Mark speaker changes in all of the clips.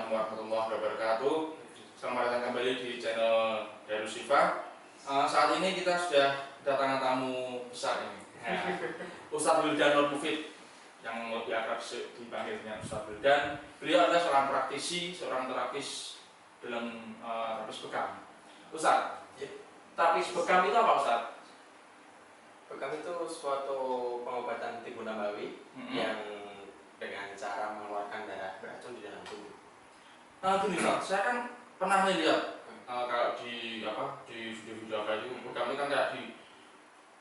Speaker 1: Assalamualaikum warahmatullahi wabarakatuh. Selamat datang kembali di channel Darus Syifa. Saat ini kita sudah kedatangan tamu besar ini, Ustadz Wildan Nur Mufid, yang lebih akrab dipanggil dengan Ustadz Wildan. Beliau adalah seorang praktisi, seorang terapis dalam terapis bekam. Ustadz, terapis bekam itu apa, Ustadz?
Speaker 2: Bekam itu suatu pengobatan tibu nabawi yang dengan cara mengeluarkan darah beracun di dalam tubuh.
Speaker 1: Gini, Ustadz, saya kan pernah lihat kalau di video-video itu bekam itu kan kayak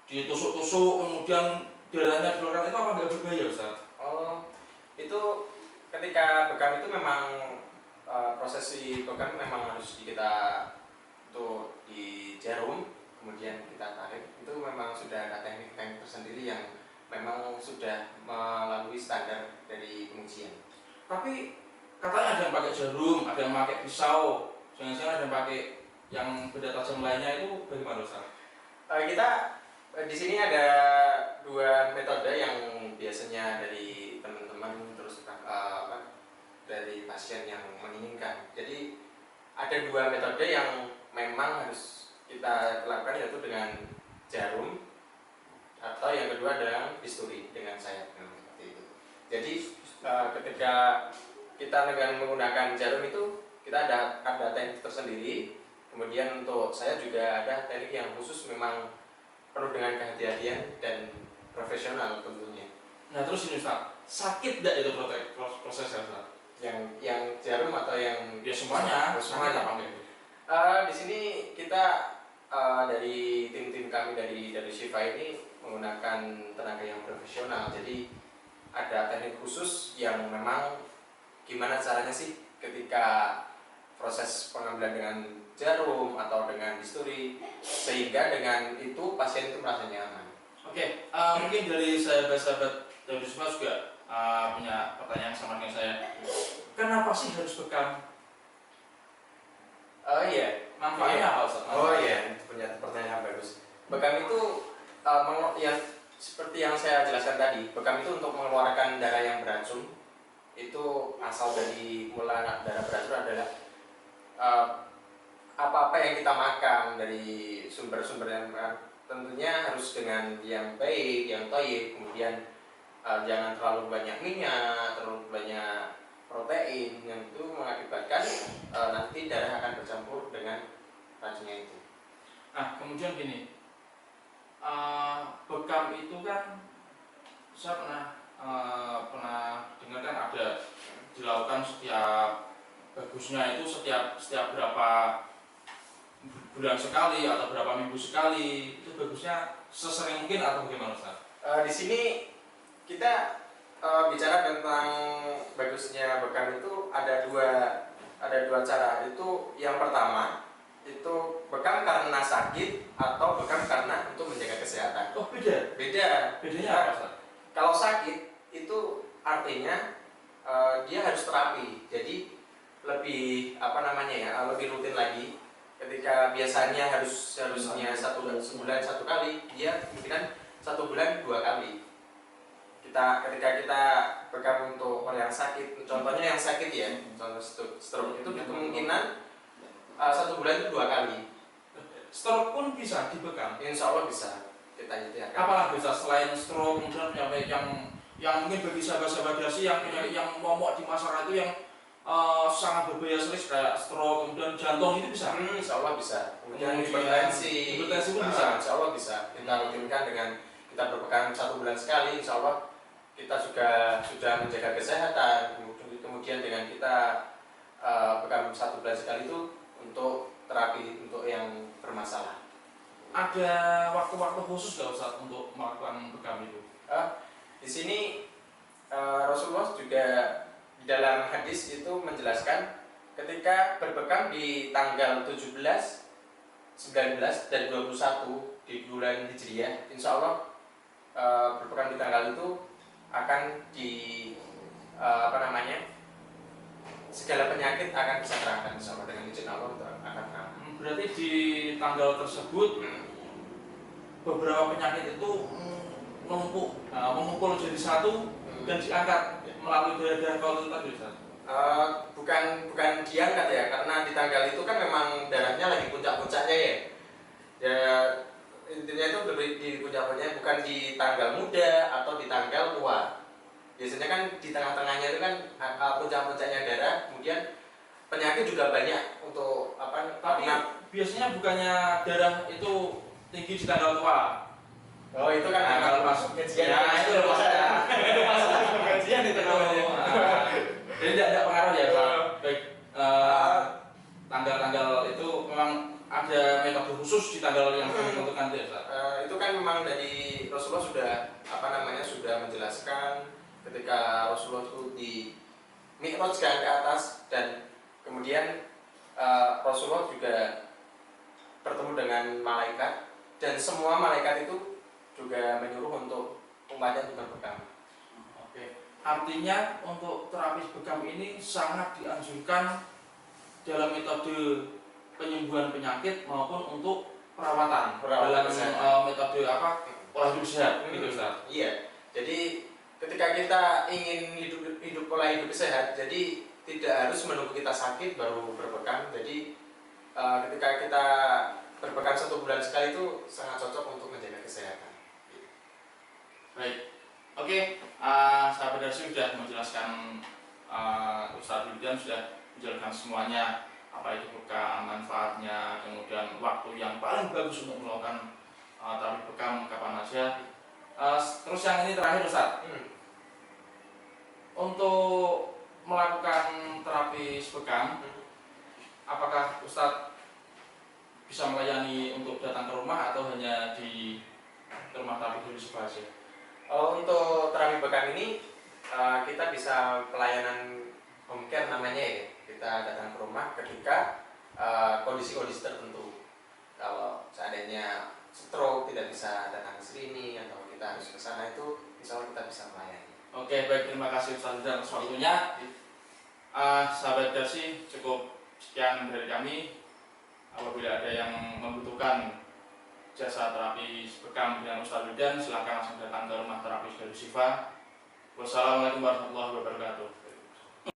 Speaker 1: ditusuk-tusuk kemudian darahnya dikeluarkan, itu apa nggak berbahaya, Ustadz?
Speaker 2: Oh, itu ketika bekam itu memang prosesi bekam memang harus kita tuh di jarum, kemudian kita tarik. Itu memang sudah ada teknik-teknik tersendiri yang memang sudah melalui standar dari pengujian.
Speaker 1: Tapi katanya ada yang pakai jarum, ada yang pakai pisau, jangan-jangan ada yang pakai yang benda tajam lainnya, itu bagaimana, Ustaz?
Speaker 2: Kita di sini ada dua metode yang biasanya dari teman-teman terus dari pasien yang menginginkan. Jadi ada dua metode yang memang harus kita lakukan, yaitu dengan jarum, atau yang kedua dengan bisturi dengan sayap, seperti itu. Jadi ketika kita dengan menggunakan jarum itu kita ada teknik tersendiri. Kemudian untuk saya juga ada teknik yang khusus, memang perlu dengan kehati-hatian dan profesional tentunya.
Speaker 1: Nah terus ini, Ustaz, sakit tidak itu prosesnya, Ustaz?
Speaker 2: Yang jarum atau yang
Speaker 1: Ya semuanya.
Speaker 2: Di sini kita dari tim-tim kami dari Syifa ini menggunakan tenaga yang profesional. Jadi ada teknik khusus yang memang gimana caranya sih ketika proses pengambilan dengan jarum atau dengan bisturi, sehingga dengan itu pasien itu merasa nyaman.
Speaker 1: Oke, mungkin dari sahabat-sahabat dari Syifa juga punya pertanyaan sama dengan saya. Kenapa sih harus bekam?
Speaker 2: Iya.
Speaker 1: Manfaatnya apa, Ustaz?
Speaker 2: Oh iya, punya pertanyaan yang bagus. Bekam itu yang seperti yang saya jelaskan tadi, bekam itu untuk mengeluarkan darah yang beracun. Itu asal dari mula darah beracun adalah apa-apa yang kita makan, dari sumber-sumber yang tentunya harus dengan yang baik, yang thayyib. Kemudian jangan terlalu banyak minyak, terlalu banyak protein, yang itu mengakibatkan nanti darah akan bercampur dengan racunnya itu.
Speaker 1: Nah kemudian gini, bekam itu kan saya pernah dengar kan ada dilakukan setiap, bagusnya itu setiap berapa bulan sekali atau berapa minggu sekali, itu bagusnya sesering mungkin atau bagaimana, Ustaz?
Speaker 2: Di sini kita bicara tentang bagusnya bekam itu ada dua cara. Itu yang pertama itu bekam karena sakit atau bekam karena untuk menjaga kesehatan.
Speaker 1: Oh beda? Bedanya apa, Ustaz?
Speaker 2: Kalau sakit itu artinya dia harus terapi, jadi lebih lebih rutin lagi. Ketika biasanya harusnya sebulan satu kali, dia kemungkinan 1 bulan 2 kali. Ketika kita bekam untuk orang yang sakit, contohnya yang sakit ya, contoh stroke itu kemungkinan 1 bulan itu 2 kali.
Speaker 1: Stroke pun bisa dibekam?
Speaker 2: Insya Allah bisa. Kita
Speaker 1: apalah bisa selain stroke, kemudian yang mungkin bagi sahabat-sahabat dasi yang momok di masyarakat itu yang sangat berbahaya serius kayak stroke, kemudian jantung, itu bisa?
Speaker 2: Insya Allah bisa. Kemudian
Speaker 1: hipertensi pun bisa?
Speaker 2: Insya Allah bisa. Kita rutinkan dengan kita berbekam 1 bulan sekali, insya Allah kita juga sudah menjaga kesehatan. Kemudian dengan kita bekam 1 bulan sekali itu untuk terapi untuk yang bermasalah.
Speaker 1: Ada waktu-waktu khusus nggak, Ustaz, untuk melakukan bekam itu?
Speaker 2: Di sini Rasulullah juga di dalam hadis itu menjelaskan ketika berbekam di tanggal 17, 19 dan 21 di bulan Hijriah, insya Allah berbekam di tanggal itu akan segala penyakit akan bisa terangkat sama dengan izin Allah akan terangkat.
Speaker 1: Berarti di tanggal tersebut beberapa penyakit itu mengumpul jadi satu dan diangkat melalui darah-darah kalau itu tadi, Ustaz?
Speaker 2: Bukan biasanya kan di tengah-tengahnya itu kan puncak-puncaknya darah, kemudian penyakit juga banyak untuk
Speaker 1: Tapi biasanya bukannya darah itu tinggi di tanggal tua.
Speaker 2: Oh itu kan
Speaker 1: Nah, kalau
Speaker 2: masuk gajian.
Speaker 1: Ya itu loh maksudnya.
Speaker 2: Itu masuk gajian itu namanya.
Speaker 1: Jadi tidak pengaruh ya Pak. Baik tanggal-tanggal itu memang ada metode khusus di tanggal yang ditentukan itu ya Pak.
Speaker 2: Itu kan memang dari Rasulullah sudah sudah menjelaskan ketika Rasulullah itu di mi'rajkan ke atas, dan kemudian Rasulullah juga bertemu dengan malaikat, dan semua malaikat itu juga menyuruh untuk umatnya untuk berbekam.
Speaker 1: Oke. Artinya untuk terapi bekam ini sangat dianjurkan dalam metode penyembuhan penyakit maupun untuk perawatan dalam metode pola hidup sehat gitu Ustaz.
Speaker 2: Iya. Jadi ketika kita ingin hidup pola hidup sehat, jadi tidak harus menunggu kita sakit baru berbekam. Jadi ketika kita berbekam 1 bulan sekali itu sangat cocok untuk menjaga kesehatan.
Speaker 1: Baik, oke, sahabat Darsi sudah menjelaskan, Ustadz Wildan sudah menjelaskan semuanya, apa itu bekam, manfaatnya, kemudian waktu yang paling bagus untuk melakukan terapi bekam kapan aja. Terus yang ini terakhir Ustadz, untuk melakukan terapi bekam, apakah Ustadz bisa melayani untuk datang ke rumah atau hanya di rumah terapi dulu saja?
Speaker 2: Untuk terapi bekam ini kita bisa pelayanan home care namanya ya. Kita datang ke rumah ketika kondisi-kondisi tertentu. Kalau seandainya stroke tidak bisa datang ke sini atau kita harus ke sana, itu insya Allah kita bisa melayani.
Speaker 1: Oke, baik, terima kasih Ustaz Wildan atas waktunya. Sahabat Darsi, cukup sekian dari kami. Apabila ada yang membutuhkan jasa terapi bekam dengan Ustaz Wildan, silakan langsung datang ke rumah terapi Darushifa. Wassalamualaikum warahmatullahi wabarakatuh.